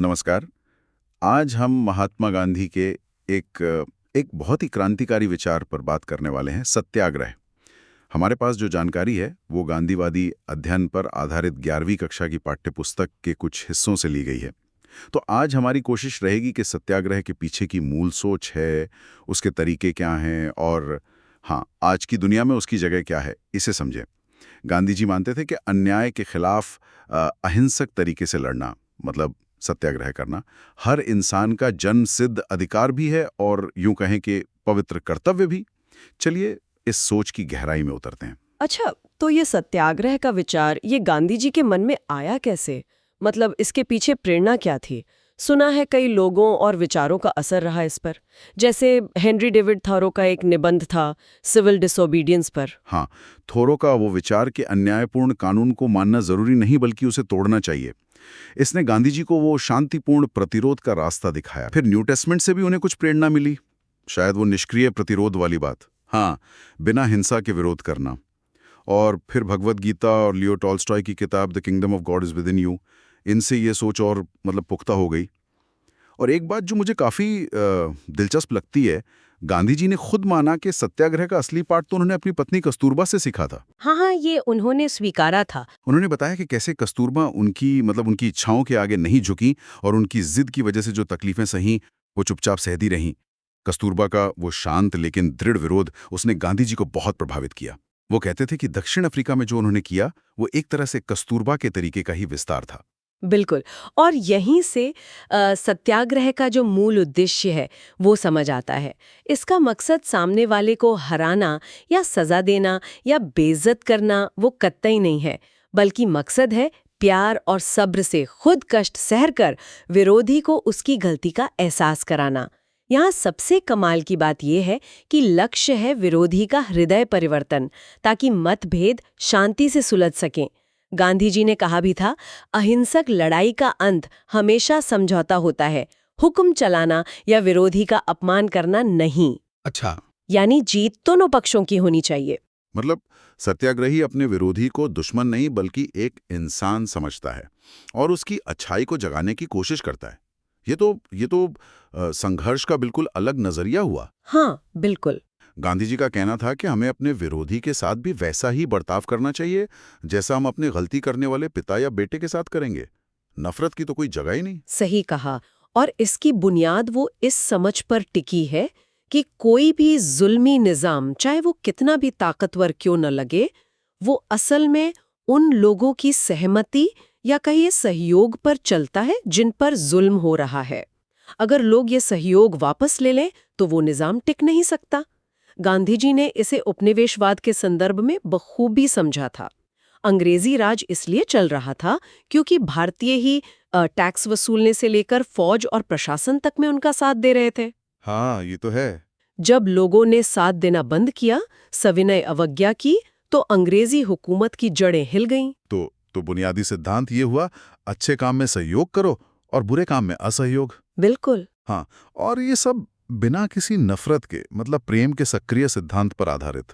नमस्कार। आज हम महात्मा गांधी के एक एक बहुत ही क्रांतिकारी विचार पर बात करने वाले हैं, सत्याग्रह। हमारे पास जो जानकारी है वो गांधीवादी अध्ययन पर आधारित 11वीं कक्षा की पाठ्यपुस्तक के कुछ हिस्सों से ली गई है। तो आज हमारी कोशिश रहेगी कि सत्याग्रह के पीछे की मूल सोच है, उसके तरीके क्या हैं और हाँ, आज की दुनिया में उसकी जगह क्या है, इसे समझें। गांधी जी मानते थे कि अन्याय के खिलाफ अहिंसक तरीके से लड़ना, मतलब सत्याग्रह करना, हर इंसान का जन्म सिद्ध अधिकार भी है और यूं कहें कि पवित्र कर्तव्य भी। चलिए इस सोच की गहराई में उतरते हैं। अच्छा, तो ये सत्याग्रह का विचार ये गांधी जी के मन में आया कैसे? मतलब इसके पीछे प्रेरणा क्या थी? सुना है कई लोगों और विचारों का असर रहा इस पर। जैसे हेनरी डेविड थारो का एक निबंध था सिविल डिसोबीडियंस पर। हाँ, थोरो का वो विचार कि अन्यायपूर्ण कानून को मानना जरूरी नहीं बल्कि उसे तोड़ना चाहिए, इसने गांधी जी को वो शांतिपूर्ण प्रतिरोध का रास्ता दिखाया। फिर न्यू टेस्टमेंट से भी उन्हें कुछ प्रेरणा मिली, शायद वो निष्क्रिय प्रतिरोध वाली बात, हाँ, बिना हिंसा के विरोध करना। और फिर भगवत गीता और लियो टॉल्स्टॉय की किताब the kingdom of God is with in you, इनसे ये सोच और मतलब पुख्ता हो गई। और एक बात जो मुझे काफ़ी दिलचस्प लगती है, गांधी जी ने खुद माना कि सत्याग्रह का असली पाठ तो उन्होंने अपनी पत्नी कस्तूरबा से सीखा था। हाँ हाँ, ये उन्होंने स्वीकारा था। उन्होंने बताया कि कैसे कस्तूरबा उनकी इच्छाओं के आगे नहीं झुकी और उनकी जिद की वजह से जो तकलीफें सही वो चुपचाप सहती रहीं। कस्तूरबा का वो शांत लेकिन दृढ़ विरोध उसने गांधी जी को बहुत प्रभावित किया। वो कहते थे कि दक्षिण अफ्रीका में जो उन्होंने किया वो एक तरह से कस्तूरबा के तरीके का ही विस्तार था। बिल्कुल। और यहीं से सत्याग्रह का जो मूल उद्देश्य है वो समझ आता है। इसका मकसद सामने वाले को हराना या सजा देना या बेइज्जत करना वो कतई नहीं है, बल्कि मकसद है प्यार और सब्र से खुद कष्ट सहकर विरोधी को उसकी गलती का एहसास कराना। यहाँ सबसे कमाल की बात यह है कि लक्ष्य है विरोधी का हृदय परिवर्तन, ताकि मतभेद शांति से सुलझ सकें। गांधी जी ने कहा भी था, अहिंसक लड़ाई का अंत हमेशा समझौता होता है, हुक्म चलाना या विरोधी का अपमान करना नहीं। अच्छा, यानी जीत दोनों पक्षों की होनी चाहिए। मतलब सत्याग्रही अपने विरोधी को दुश्मन नहीं बल्कि एक इंसान समझता है और उसकी अच्छाई को जगाने की कोशिश करता है। ये तो संघर्ष का बिल्कुल अलग नजरिया हुआ। हाँ, बिल्कुल। गांधी जी का कहना था कि हमें अपने विरोधी के साथ भी वैसा ही बर्ताव करना चाहिए जैसा हम अपने गलती करने वाले पिता या बेटे के साथ करेंगे। नफरत की तो कोई जगह ही नहीं। सही कहा। और इसकी बुनियाद वो इस समझ पर टिकी है कि कोई भी जुल्मी निजाम, चाहे वो कितना भी ताकतवर क्यों न लगे, वो असल में उन लोगों की सहमति या कहिए सहयोग पर चलता है जिन पर जुल्म हो रहा है। अगर लोग ये सहयोग वापस ले लें तो वो निजाम टिक नहीं सकता। गांधी जी ने इसे उपनिवेशवाद के संदर्भ में बखूबी समझा था। अंग्रेजी राज इसलिए चल रहा था क्योंकि भारतीय ही टैक्स वसूलने से लेकर फौज और प्रशासन तक में उनका साथ दे रहे थे। हाँ, ये तो है। जब लोगों ने साथ देना बंद किया, सविनय अवज्ञा की, तो अंग्रेजी हुकूमत की जड़ें हिल गईं। तो बुनियादी सिद्धांत ये हुआ, अच्छे काम में सहयोग करो और बुरे काम में असहयोग। बिल्कुल। हाँ, और ये सब बिना किसी नफरत के, मतलब प्रेम के सक्रिय सिद्धांत पर आधारित।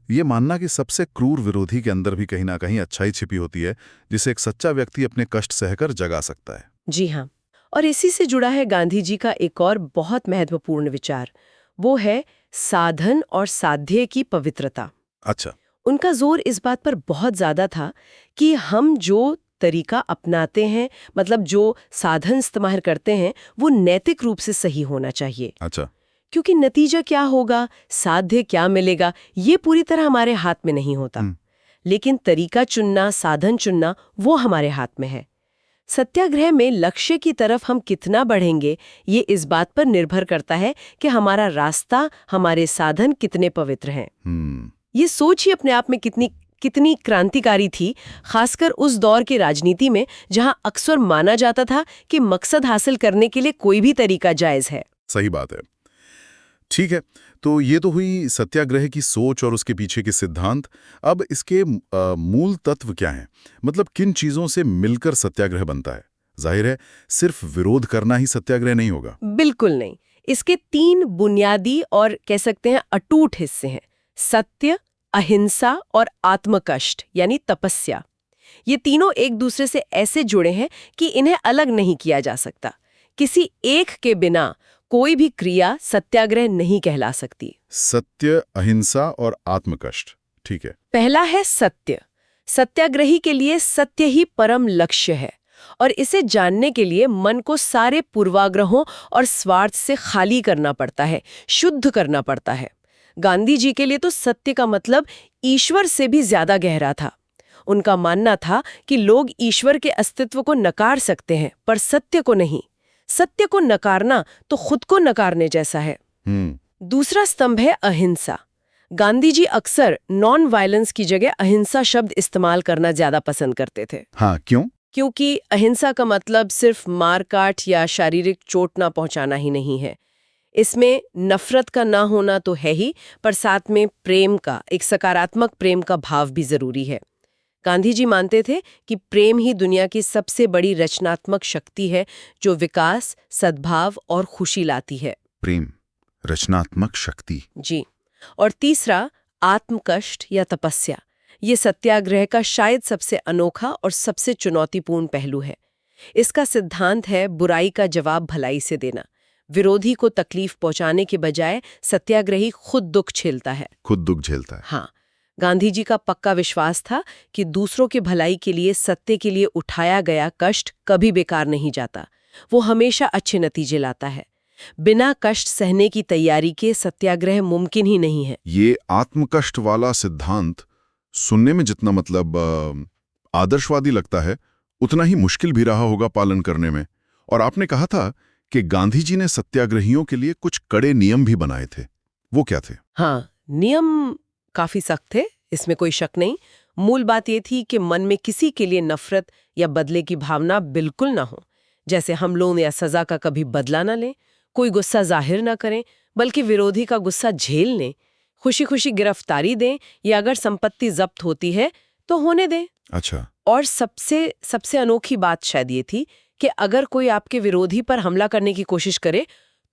ये मानना कि सबसे क्रूर विरोधी के अंदर भी कहीं ना कहीं अच्छाई छिपी होती है, जिसे एक सच्चा व्यक्ति अपने कष्ट सहकर जगा सकता है। जी हाँ। और इसी से जुड़ा है गांधी जी का एक और बहुत महत्वपूर्ण विचार। वो है साधन और साध्य की पवित्रता। अच्छा। उनका जोर इस बात पर बहुत ज्यादा था कि हम जो तरीका अपनाते हैं, मतलब जो साधन इस्तेमाल करते हैं, वो नैतिक रूप से सही होना चाहिए। अच्छा। क्योंकि नतीजा क्या होगा, साध्य क्या मिलेगा, ये पूरी तरह हमारे हाथ में नहीं होता। लेकिन तरीका चुनना, साधन चुनना, वो हमारे हाथ में है। सत्याग्रह में लक्ष्य की तरफ हम कितना बढ़ेंगे, ये इस बात पर निर्भर करता है कि हमारा रास्ता, हमारे साधन कितने पवित्र हैं। ये सोच ही अपने आप में कितनी कितनी क्रांतिकारी थी, खासकर उस दौर की राजनीति में जहां अक्सर माना जाता था कि मकसद हासिल करने के लिए कोई भी तरीका जायज है। सही बात है। ठीक है, तो ये तो हुई सत्याग्रह की सोच और उसके पीछे के सिद्धांत। अब इसके मूल तत्व क्या हैं? मतलब किन चीजों से मिलकर सत्याग्रह बनता है? जाहिर है, सिर्फ विरोध करना ही सत्याग्रह नहीं होगा। बिल्कुल नहीं। इसके 3 बुनियादी और कह सकते हैं अटूट हिस्से हैं: सत्य, अहिंसा और आत्मकष्ट यानी तपस्या। ये तीनों एक दूसरे से ऐसे जुड़े हैं कि इन्हें अलग नहीं किया जा सकता। किसी एक के बिना कोई भी क्रिया सत्याग्रह नहीं कहला सकती। सत्य, अहिंसा और आत्मकष्ट, ठीक है। पहला है सत्य। सत्याग्रही के लिए सत्य ही परम लक्ष्य है और इसे जानने के लिए मन को सारे पूर्वाग्रहों और स्वार्थ से खाली करना पड़ता है, शुद्ध करना पड़ता है। गांधी जी के लिए तो सत्य का मतलब ईश्वर से भी ज्यादा गहरा था। उनका मानना था कि लोग ईश्वर के अस्तित्व को नकार सकते हैं पर सत्य को नहीं। सत्य को नकारना तो खुद को नकारने जैसा है। दूसरा स्तंभ है अहिंसा। गांधी जी अक्सर नॉन वायलेंस की जगह अहिंसा शब्द इस्तेमाल करना ज्यादा पसंद करते थे। हाँ, क्यों? क्योंकि अहिंसा का मतलब सिर्फ मारकाट या शारीरिक चोट ना पहुंचाना ही नहीं है। इसमें नफरत का ना होना तो है ही, पर साथ में प्रेम का, एक सकारात्मक प्रेम का भाव भी जरूरी है। गांधी जी मानते थे कि प्रेम ही दुनिया की सबसे बड़ी रचनात्मक शक्ति है जो विकास, सद्भाव और खुशी लाती है। प्रेम, रचनात्मक शक्ति। जी। और तीसरा आत्मकष्ट या तपस्या। ये सत्याग्रह का शायद सबसे अनोखा और सबसे चुनौतीपूर्ण पहलू है। इसका सिद्धांत है बुराई का जवाब भलाई से देना। विरोधी को तकलीफ पहुंचाने के बजाय सत्याग्रही खुद दुख झेलता है। खुद दुख झेलता है। हाँ, गांधी जी का पक्का विश्वास था कि दूसरों के भलाई के लिए, सत्य के लिए उठाया गया कष्ट कभी बेकार नहीं जाता। वो हमेशा अच्छे नतीजे लाता है। बिना कष्ट सहने की तैयारी के सत्याग्रह मुमकिन ही नहीं है। ये आत्मकष्ट वाला सिद्धांत सुनने में जितना आदर्शवादी लगता है, उतना ही मुश्किल भी रहा होगा पालन करने में। और आपने कहा था कि गांधी जी ने सत्याग्रहियों के लिए कुछ कड़े नियम भी बनाए थे। वो क्या थे? हाँ, नियम काफी सख्त थे, इसमें कोई शक नहीं। मूल बात ये थी कि मन में किसी के लिए नफरत या बदले की भावना बिल्कुल ना हो। जैसे हमलों या सजा का कभी बदला ना लें, कोई गुस्सा जाहिर ना करें, बल्कि विरोधी का गुस्सा झेल लें, खुशी खुशी गिरफ्तारी दें या अगर संपत्ति जब्त होती है तो होने दें। अच्छा। और सबसे अनोखी बात शायद ये थी कि अगर कोई आपके विरोधी पर हमला करने की कोशिश करे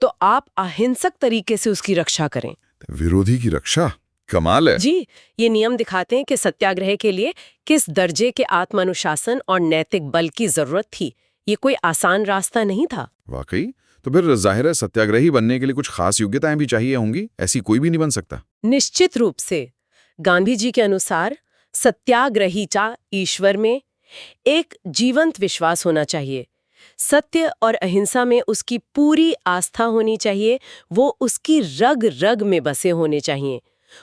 तो आप अहिंसक तरीके से उसकी रक्षा करें। विरोधी की रक्षा? कमाल है। जी, ये नियम दिखाते हैं कि सत्याग्रह के लिए किस दर्जे के आत्मानुशासन और नैतिक बल की जरूरत थी। ये कोई आसान रास्ता नहीं था। वाकई? तो फिर जाहिर है सत्याग्रही बनने के लिए कुछ खास योग्यताएं भी चाहिए होंगी, ऐसी कोई भी नहीं बन सकता। निश्चित रूप से। गांधी जी के अनुसार सत्याग्रहीचा ईश्वर में एक जीवंत विश्वास होना चाहिए। सत्य और अहिंसा में उसकी पूरी आस्था होनी चाहिए। वो उसकी रग रग में बसे होने चाहिए।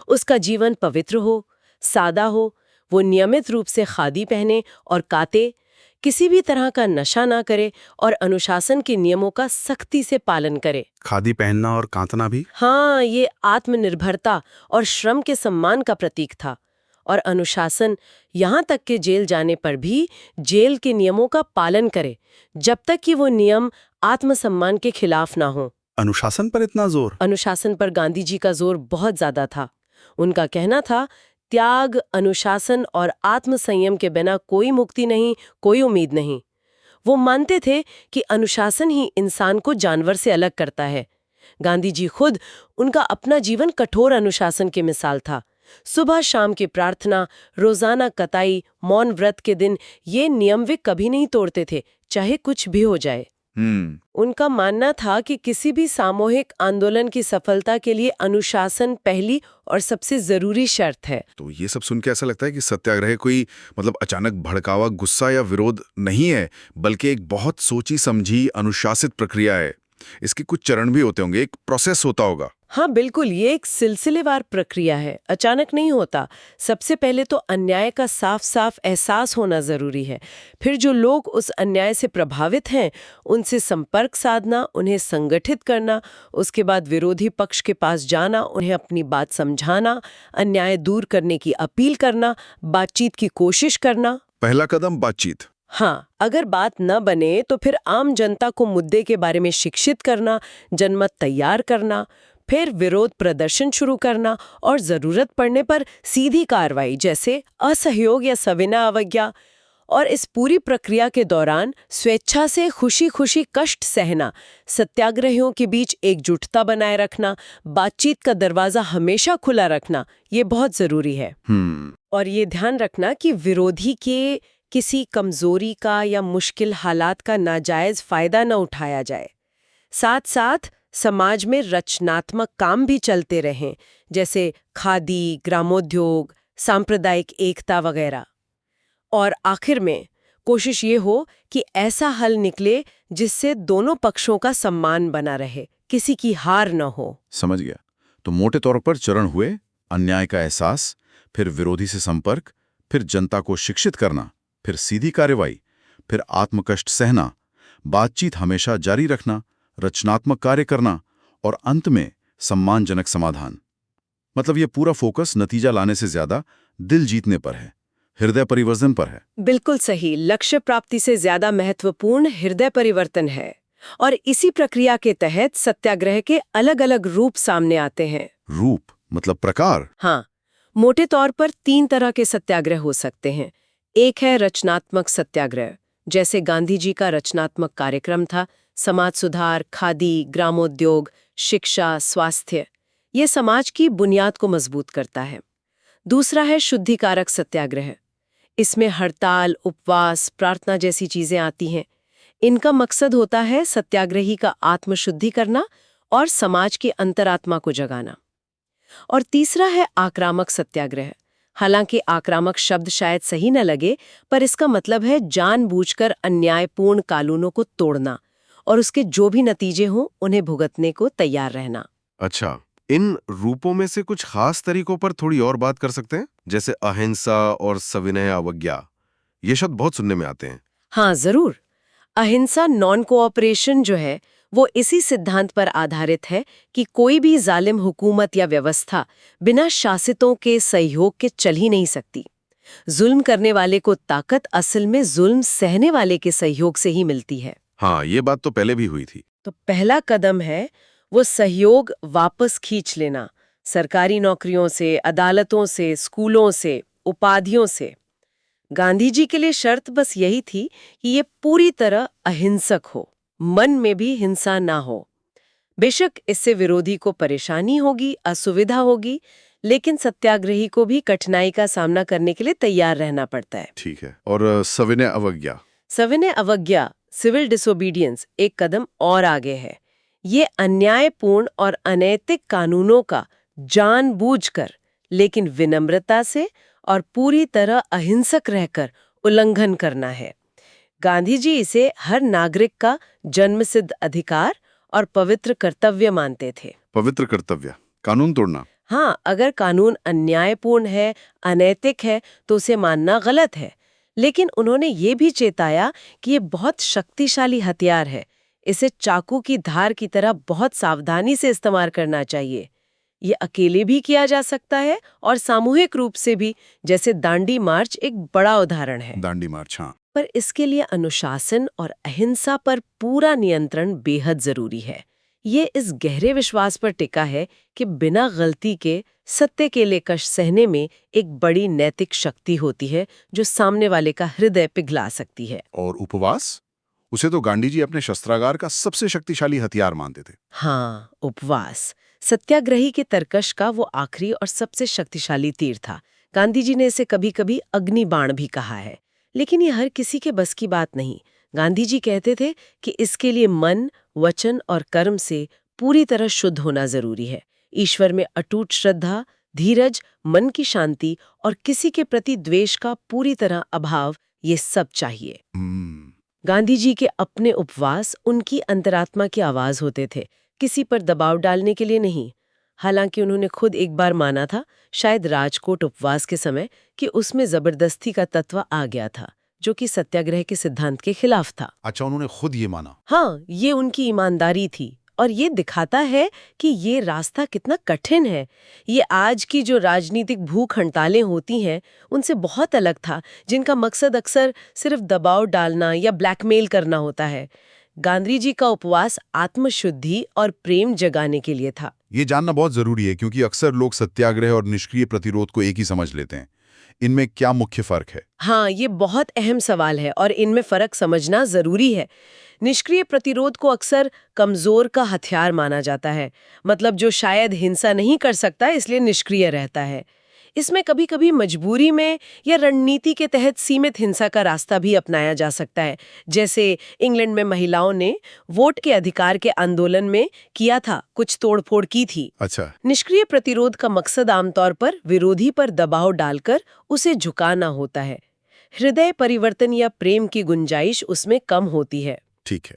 उसका जीवन पवित्र हो, सादा हो, वो नियमित रूप से खादी पहने और काते, किसी भी तरह का नशा ना करे और अनुशासन के नियमों का सख्ती से पालन करे। खादी पहनना और कांतना भी? हाँ, ये आत्मनिर्भरता और श्रम के सम्मान का प्रतीक था। और अनुशासन यहाँ तक कि जेल जाने पर भी जेल के नियमों का पालन करे, जब तक कि वो नियम आत्मसम्मान के खिलाफ ना हो। अनुशासन पर इतना जोर? अनुशासन पर गांधी जी का जोर बहुत ज्यादा था। उनका कहना था, त्याग, अनुशासन और आत्मसंयम के बिना कोई मुक्ति नहीं, कोई उम्मीद नहीं। वो मानते थे कि अनुशासन ही इंसान को जानवर से अलग करता है। गांधी जी खुद, उनका अपना जीवन कठोर अनुशासन की मिसाल था। सुबह शाम की प्रार्थना, रोजाना कताई, मौन व्रत के दिन, ये नियम वे कभी नहीं तोड़ते थे, चाहे कुछ भी हो जाए। उनका मानना था कि किसी भी सामूहिक आंदोलन की सफलता के लिए अनुशासन पहली और सबसे जरूरी शर्त है। तो ये सब सुन के ऐसा लगता है कि सत्याग्रह कोई अचानक भड़कावा गुस्सा या विरोध नहीं है, बल्कि एक बहुत सोची समझी अनुशासित प्रक्रिया है। इसके कुछ चरण भी होते होंगे, एक प्रोसेस होता होगा। हाँ बिल्कुल, ये एक सिलसिलेवार प्रक्रिया है, अचानक नहीं होता। सबसे पहले तो अन्याय का साफ साफ एहसास होना जरूरी है। फिर जो लोग उस अन्याय से प्रभावित हैं, उनसे संपर्क साधना, उन्हें संगठित करना, उसके बाद विरोधी पक्ष के पास जाना, उन्हें अपनी बात समझाना, अन्याय दूर करने की अपील करना, बातचीत की कोशिश करना। पहला कदम बातचीत। हाँ, अगर बात न बने तो फिर आम जनता को मुद्दे के बारे में शिक्षित करना, जनमत तैयार करना, फिर विरोध प्रदर्शन शुरू करना और जरूरत पड़ने पर सीधी कार्रवाई जैसे असहयोग या सविनय अवज्ञा। और इस पूरी प्रक्रिया के दौरान स्वेच्छा से खुशी खुशी कष्ट सहना, सत्याग्रहियों के बीच एकजुटता बनाए रखना, बातचीत का दरवाजा हमेशा खुला रखना, ये बहुत जरूरी है। और ये ध्यान रखना कि विरोधी के किसी कमजोरी का या मुश्किल हालात का नाजायज फायदा न उठाया जाए। साथ साथ समाज में रचनात्मक काम भी चलते रहें, जैसे खादी, ग्रामोद्योग, सांप्रदायिक एकता वगैरह। और आखिर में कोशिश ये हो कि ऐसा हल निकले जिससे दोनों पक्षों का सम्मान बना रहे, किसी की हार न हो। समझ गया। तो मोटे तौर पर चरण हुए अन्याय का एहसास, फिर विरोधी से संपर्क, फिर जनता को शिक्षित करना, फिर सीधी कार्रवाई, फिर आत्मकष्ट सहना, बातचीत हमेशा जारी रखना, रचनात्मक कार्य करना और अंत में सम्मानजनक समाधान। मतलब ये पूरा फोकस नतीजा लाने से ज्यादा दिल जीतने पर है, हृदय परिवर्तन पर है। बिल्कुल सही। लक्ष्य प्राप्ति से ज्यादा महत्वपूर्ण हृदय परिवर्तन है। और इसी प्रक्रिया के तहत सत्याग्रह के अलग-अलग रूप सामने आते हैं। रूप मतलब प्रकार? हाँ, मोटे तौर पर 3 तरह के सत्याग्रह हो सकते हैं। एक है रचनात्मक सत्याग्रह, जैसे गांधी जी का रचनात्मक कार्यक्रम था, समाज सुधार, खादी, ग्रामोद्योग, शिक्षा, स्वास्थ्य। ये समाज की बुनियाद को मजबूत करता है। दूसरा है शुद्धिकारक सत्याग्रह। इसमें हड़ताल, उपवास, प्रार्थना जैसी चीजें आती हैं। इनका मकसद होता है सत्याग्रही का आत्मशुद्धि करना और समाज की अंतरात्मा को जगाना। और तीसरा है आक्रामक सत्याग्रह। हालांकि आक्रामक शब्द शायद सही न लगे, पर इसका मतलब है जानबूझकर अन्यायपूर्ण कानूनों को तोड़ना और उसके जो भी नतीजे हों उन्हें भुगतने को तैयार रहना। अच्छा, इन रूपों में से कुछ खास तरीकों पर थोड़ी और बात कर सकते हैं, जैसे अहिंसा और सविनय अवज्ञा। ये शब्द बहुत सुनने में आते हैं। हाँ, जरूर। अहिंसा नॉन कोऑपरेशन जो है वो इसी सिद्धांत पर आधारित है कि कोई भी जालिम हुकूमत या व्यवस्था बिना शासितों के सहयोग के चल ही नहीं सकती। जुल्म करने वाले को ताकत असल में जुल्म सहने वाले के सहयोग से ही मिलती है। हाँ, ये बात तो पहले भी हुई थी। तो पहला कदम है वो सहयोग वापस खींच लेना, सरकारी नौकरियों से, अदालतों से, स्कूलों से, उपाधियों से। गांधी जी के लिए शर्त बस यही थी कि ये पूरी तरह अहिंसक हो, मन में भी हिंसा ना हो। बेशक इससे विरोधी को परेशानी होगी, असुविधा होगी, लेकिन सत्याग्रही को भी कठिनाई का सामना करने के लिए तैयार रहना पड़ता है। ठीक है। और सविनय अवज्ञा? सविनय अवज्ञा, सिविल डिसोबीडियंस, एक कदम और आगे है। ये अन्यायपूर्ण और अनैतिक कानूनों का जानबूझकर लेकिन विनम्रता से और पूरी तरह अहिंसक रहकर उल्लंघन करना है। गांधी जी इसे हर नागरिक का जन्मसिद्ध अधिकार और पवित्र कर्तव्य मानते थे। पवित्र कर्तव्य, कानून तोड़ना? हाँ, अगर कानून अन्यायपूर्ण है, अनैतिक है, तो उसे मानना गलत है। लेकिन उन्होंने ये भी चेताया कि ये बहुत शक्तिशाली हथियार है, इसे चाकू की धार की तरह बहुत सावधानी से इस्तेमाल करना चाहिए। ये अकेले भी किया जा सकता है और सामूहिक रूप से भी, जैसे दांडी मार्च एक बड़ा उदाहरण है। दांडी मार्च, हाँ। पर इसके लिए अनुशासन और अहिंसा पर पूरा नियंत्रण बेहद जरूरी है। ये इस गहरे विश्वास पर टिका है कि बिना गलती के सत्य के लिए कष्ट सहने में एक बड़ी नैतिक शक्ति होती है जो सामने वाले का हृदय पिघला सकती है। और उपवास? उसे तो गांधी जी अपने शस्त्रागार का सबसे शक्तिशाली हथियार मानते थे। हाँ, उपवास सत्याग्रही के तरकश का वो आखिरी और सबसे शक्तिशाली तीर था। गांधी जी ने इसे कभी-कभी अग्निबाण भी कहा है, लेकिन ये हर किसी के बस की बात नहीं। गांधी जी कहते थे कि इसके लिए मन, वचन और कर्म से पूरी तरह शुद्ध होना जरूरी है। ईश्वर में अटूट श्रद्धा, धीरज, मन की शांति और किसी के प्रति द्वेष का पूरी तरह अभाव, ये सब चाहिए। गांधी जी के अपने उपवास उनकी अंतरात्मा की आवाज होते थे, किसी पर दबाव डालने के लिए नहीं। हालांकि उन्होंने खुद एक बार माना था, शायद राजकोट उपवास के समय, कि उसमें जबरदस्ती का तत्व आ गया था, जो कि सत्याग्रह के सिद्धांत के खिलाफ था। अच्छा, उन्होंने खुद ये माना? हाँ, ये उनकी ईमानदारी थी और ये दिखाता है कि ये रास्ता कितना कठिन है। ये आज की जो राजनीतिक भूख हड़तालें होती हैं, उनसे बहुत अलग था, जिनका मकसद अक्सर सिर्फ दबाव डालना या ब्लैकमेल करना होता है। गांधी जी का उपवास आत्मशुद्धि और प्रेम जगाने के लिए था। ये जानना बहुत जरूरी है, क्योंकि अक्सर लोग सत्याग्रह और निष्क्रिय प्रतिरोध को एक ही समझ लेते हैं। इनमें क्या मुख्य फर्क है? हाँ, ये बहुत अहम सवाल है और इनमें फर्क समझना जरूरी है। निष्क्रिय प्रतिरोध को अक्सर कमजोर का हथियार माना जाता है, मतलब जो शायद हिंसा नहीं कर सकता इसलिए निष्क्रिय रहता है। इसमें कभी-कभी मजबूरी में या रणनीति के तहत सीमित हिंसा का रास्ता भी अपनाया जा सकता है, जैसे इंग्लैंड में महिलाओं ने वोट के अधिकार के आंदोलन में किया था, कुछ तोड़फोड़ की थी। अच्छा, निष्क्रिय प्रतिरोध का मकसद आमतौर पर विरोधी पर दबाव डालकर उसे झुकाना होता है। हृदय परिवर्तन या प्रेम की गुंजाइश उसमें कम होती है। ठीक है।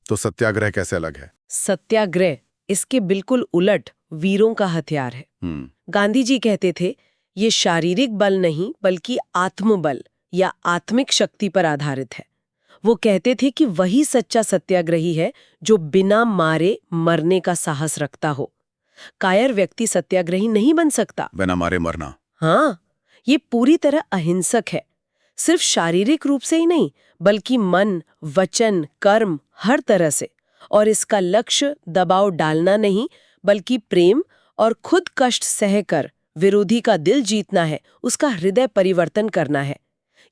तो सत्याग्रह कैसे अलग है? सत्याग्रह इसके बिल्कुल उलट वीरों का हथियार है। गांधी जी कहते थे, ये शारीरिक बल नहीं बल्कि आत्मबल या आत्मिक शक्ति पर आधारित है। वो कहते थे कि वही सच्चा सत्याग्रही है जो बिना मारे मरने का साहस रखता हो। कायर व्यक्ति सत्याग्रही नहीं बन सकता। बिना मारे मरना। हाँ, ये पूरी तरह अहिंसक है, सिर्फ शारीरिक रूप से ही नहीं बल्कि मन, वचन, कर्म, हर तरह से। और इसका लक्ष्य दबाव डालना नहीं बल्कि प्रेम और खुद कष्ट सहकर विरोधी का दिल जीतना है, उसका हृदय परिवर्तन करना है।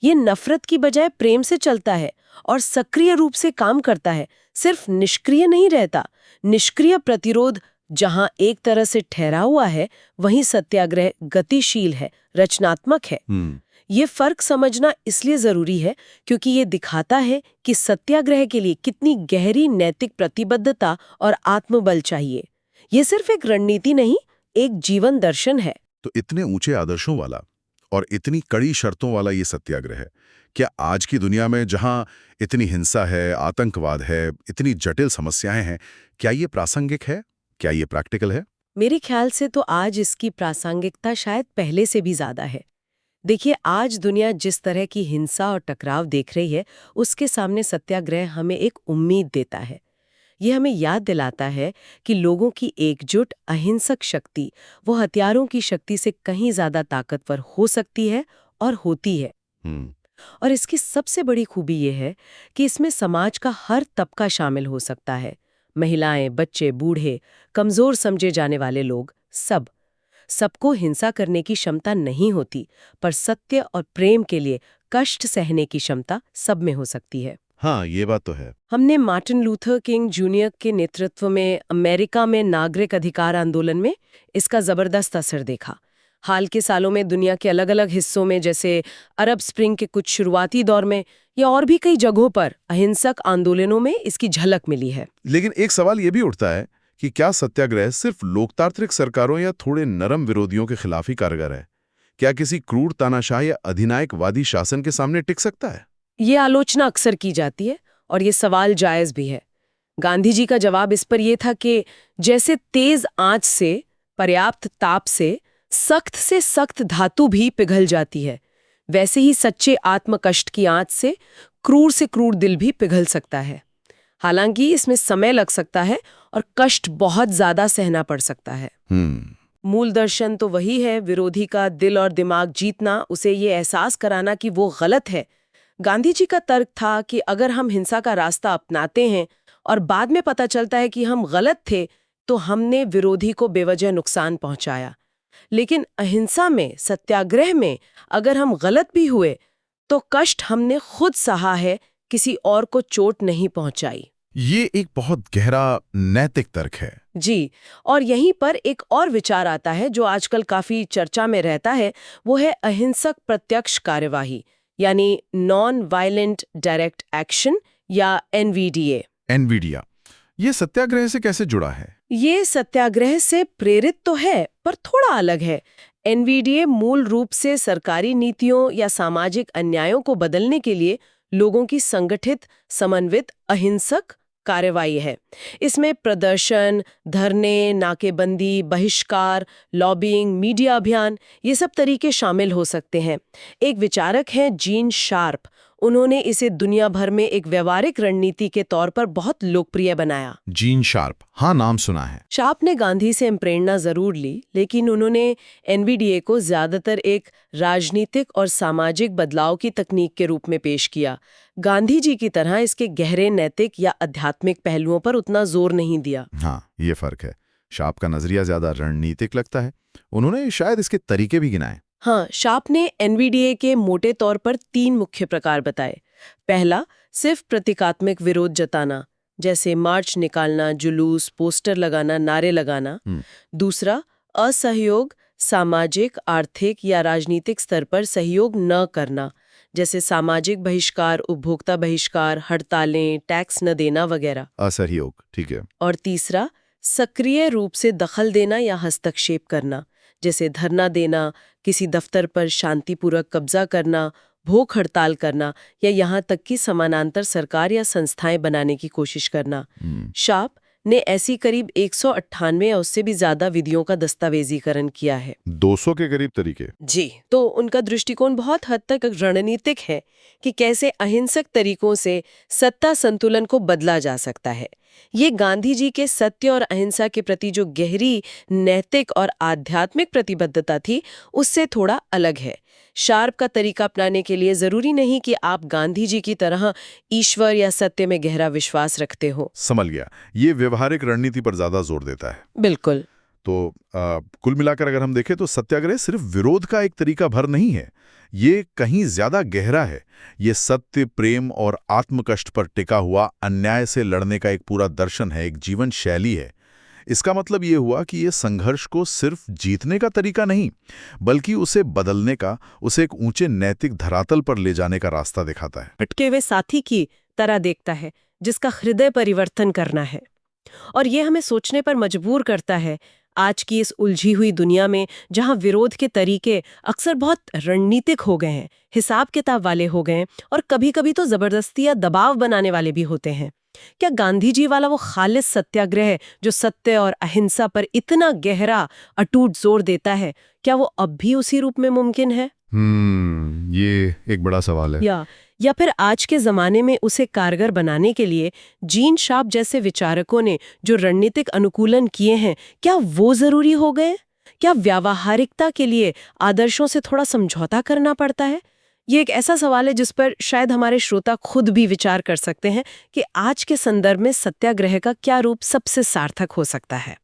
ये नफरत की बजाय प्रेम से चलता है और सक्रिय रूप से काम करता है, सिर्फ निष्क्रिय नहीं रहता। निष्क्रिय प्रतिरोध जहां एक तरह से ठहरा हुआ है, वहीं सत्याग्रह गतिशील है, रचनात्मक है। ये फर्क समझना इसलिए जरूरी है क्योंकि ये दिखाता है कि सत्याग्रह के लिए कितनी गहरी नैतिक प्रतिबद्धता और आत्मबल चाहिए। ये सिर्फ एक रणनीति नहीं, एक जीवन दर्शन है। तो इतने ऊंचे आदर्शों वाला और इतनी कड़ी शर्तों वाला ये सत्याग्रह है, क्या आज की दुनिया में जहां इतनी हिंसा है, आतंकवाद है, इतनी जटिल समस्याएं हैं, क्या ये प्रासंगिक है? क्या ये प्रैक्टिकल है? मेरे ख्याल से तो आज इसकी प्रासंगिकता शायद पहले से भी ज्यादा है। देखिए, आज दुनिया जिस तरह की हिंसा और टकराव देख रही है, उसके सामने सत्याग्रह हमें एक उम्मीद देता है। ये हमें याद दिलाता है कि लोगों की एकजुट अहिंसक शक्ति वो हथियारों की शक्ति से कहीं ज्यादा ताकतवर हो सकती है और होती है। और इसकी सबसे बड़ी खूबी ये है कि इसमें समाज का हर तबका शामिल हो सकता है। महिलाएं, बच्चे, बूढ़े, कमजोर समझे जाने वाले लोग, सबको हिंसा करने की क्षमता नहीं होती, पर सत्य और प्रेम के लिए कष्ट सहने की क्षमता सब में हो सकती है। हाँ, ये बात तो है। हमने मार्टिन लूथर किंग जूनियर के नेतृत्व में अमेरिका में नागरिक अधिकार आंदोलन में इसका जबरदस्त असर देखा। हाल के सालों में दुनिया के अलग अलग हिस्सों में, जैसे अरब स्प्रिंग के कुछ शुरुआती दौर में या और भी कई जगहों पर अहिंसक आंदोलनों में इसकी झलक मिली है। लेकिन एक सवाल ये भी उठता है कि क्या सत्याग्रह सिर्फ लोकतांत्रिक सरकारों या थोड़े नरम विरोधियों के खिलाफ ही कारगर है? क्या किसी क्रूर तानाशाह या अधिनायकवादी शासन के सामने टिक सकता है? ये आलोचना अक्सर की जाती है और ये सवाल जायज भी है। गांधी जी का जवाब इस पर यह था कि जैसे तेज आंच से, पर्याप्त ताप से सख्त धातु भी पिघल जाती है, वैसे ही सच्चे आत्मकष्ट की आंच से क्रूर दिल भी पिघल सकता है। हालांकि इसमें समय लग सकता है और कष्ट बहुत ज्यादा सहना पड़ सकता है। मूल दर्शन तो वही है, विरोधी का दिल और दिमाग जीतना, उसे ये एहसास कराना कि वो गलत है। गांधी जी का तर्क था कि अगर हम हिंसा का रास्ता अपनाते हैं और बाद में पता चलता है कि हम गलत थे, तो हमने विरोधी को बेवजह नुकसान पहुंचाया। लेकिन अहिंसा में, सत्याग्रह में, अगर हम गलत भी हुए तो कष्ट हमने खुद सहा है, किसी और को चोट नहीं पहुंचाई। ये एक बहुत गहरा नैतिक तर्क है। जी, और यहीं पर एक और विचार आता है जो आजकल काफी चर्चा में रहता है, वो है अहिंसक प्रत्यक्ष कार्यवाही, यानी नॉन वायलेंट डायरेक्ट एक्शन या एनवीडीए। एनवीडिया, ये सत्याग्रह से कैसे जुड़ा है? ये सत्याग्रह से प्रेरित तो है, पर थोड़ा अलग है। एनवीडीए मूल रूप से सरकारी नीतियों या सामाजिक अन्यायों को बदलने के लिए लोगों की संगठित, समन्वित, अहिंसक कार्यवाही है। इसमें प्रदर्शन, धरने, नाकेबंदी, बहिष्कार, लॉबिंग, मीडिया अभियान, ये सब तरीके शामिल हो सकते हैं। एक विचारक हैं जीन शार्प, उन्होंने इसे दुनिया भर में एक व्यवहारिक रणनीति के तौर पर बहुत लोकप्रिय बनाया। जीन शार्प, हाँ, नाम सुना है। शार्प ने गांधी से प्रेरणा जरूर ली, लेकिन उन्होंने एनवीडीए को ज्यादातर एक राजनीतिक और सामाजिक बदलाव की तकनीक के रूप में पेश किया। गांधी जी की तरह इसके गहरे नैतिक या आध्यात्मिक पहलुओं पर उतना जोर नहीं दिया। हाँ, ये फर्क है। शार्प का नजरिया ज्यादा रणनीतिक लगता है। उन्होंने शायद इसके तरीके भी गिनाए। हाँ, शार्प ने एनवीडीए के मोटे तौर पर 3 मुख्य प्रकार बताए। पहला, सिर्फ प्रतीकात्मक विरोध जताना, जैसे मार्च निकालना, जुलूस, पोस्टर लगाना, नारे लगाना। दूसरा, असहयोग, सामाजिक, आर्थिक या राजनीतिक स्तर पर सहयोग न करना, जैसे सामाजिक बहिष्कार, उपभोक्ता बहिष्कार, हड़तालें, टैक्स न देना वगैरह। असहयोग, ठीक है। और तीसरा, सक्रिय रूप से दखल देना या हस्तक्षेप करना, जैसे धरना देना, किसी दफ्तर पर शांतिपूर्वक कब्जा करना, भूख हड़ताल करना या यहाँ तक कि समानांतर सरकार या संस्थाएं बनाने की कोशिश करना। शार्प ने ऐसी करीब 198 या उससे भी ज्यादा विधियों का दस्तावेजीकरण किया है। 200 के करीब तरीके। जी, तो उनका दृष्टिकोण बहुत हद तक रणनीतिक है कि कैसे अहिंसक तरीकों से सत्ता संतुलन को बदला जा सकता है। ये गांधी जी के सत्य और अहिंसा के प्रति जो गहरी नैतिक और आध्यात्मिक प्रतिबद्धता थी, उससे थोड़ा अलग है। शार्प का तरीका अपनाने के लिए जरूरी नहीं कि आप गांधी जी की तरह ईश्वर या सत्य में गहरा विश्वास रखते हो। समझ गया, ये व्यवहारिक रणनीति पर ज्यादा जोर देता है। बिल्कुल। तो कुल मिलाकर अगर हम देखें तो सत्याग्रह सिर्फ विरोध का एक तरीका भर नहीं है, ये कहीं ज्यादा गहरा है। ये सत्य, प्रेम और आत्मकष्ट पर टिका हुआ अन्याय से लड़ने का एक पूरा दर्शन है, एक जीवन शैली है। इसका मतलब ये हुआ कि ये संघर्ष को सिर्फ जीतने का तरीका नहीं, बल्कि उसे बदलने का, उसे एक ऊंचे नैतिक धरातल पर ले जाने का रास्ता दिखाता है। भटके हुए साथी की तरह देखता है जिसका हृदय परिवर्तन करना है। और ये हमें सोचने पर मजबूर करता है, आज की इस उलझी हुई दुनिया में जहां विरोध के तरीके अक्सर बहुत रणनीतिक हो गए हैं, हिसाब किताब वाले हो गए हैं और कभी-कभी तो जबरदस्ती या दबाव बनाने वाले भी होते हैं। क्या गांधी जी वाला वो खालिस सत्याग्रह जो सत्य और अहिंसा पर इतना गहरा अटूट जोर देता है, क्या वो अब भी उसी रूप में मुमकिन है? ये एक बड़ा सवाल है। या फिर आज के जमाने में उसे कारगर बनाने के लिए जीन शार्प जैसे विचारकों ने जो रणनीतिक अनुकूलन किए हैं, क्या वो जरूरी हो गए? क्या व्यावहारिकता के लिए आदर्शों से थोड़ा समझौता करना पड़ता है? ये एक ऐसा सवाल है जिस पर शायद हमारे श्रोता खुद भी विचार कर सकते हैं कि आज के संदर्भ में सत्याग्रह का क्या रूप सबसे सार्थक हो सकता है।